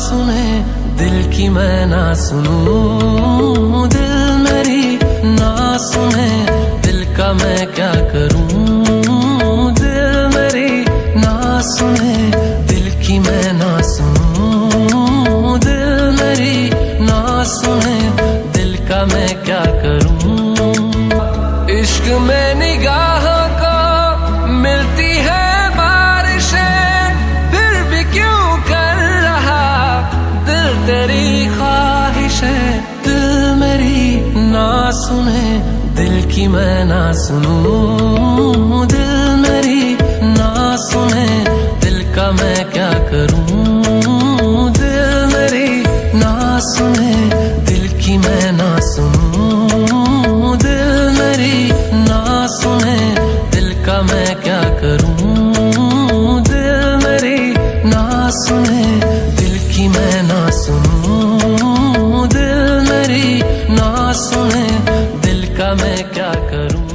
सुने दिल की मैं ना सुनूं, दिल मेरी ना सुने दिल का मैं क्या करूं, दिल मेरी ना सुने दिल की मैं ना सुनूं, दिल मेरी ना सुने दिल का मैं क्या करूं। इश्क में निगाहों को मिलती है बारिशें, फिर भी क्यों कर रहा दिल तेरी ख्वाहिशें, दिल मेरी ना सुने दिल की मैं ना सुनूं, दिल मेरी ना सुने दिल का मैं क्या करूं, दिल मेरी ना सुने दिल की मैं ना सुनूं, दिल मेरी ना सुने दिल का मैं क्या करूं, दिल मेरी ना सुने दिल की मैं ना सुनूं, दिल मेरी ना सुने दिल का मैं क्या करूं।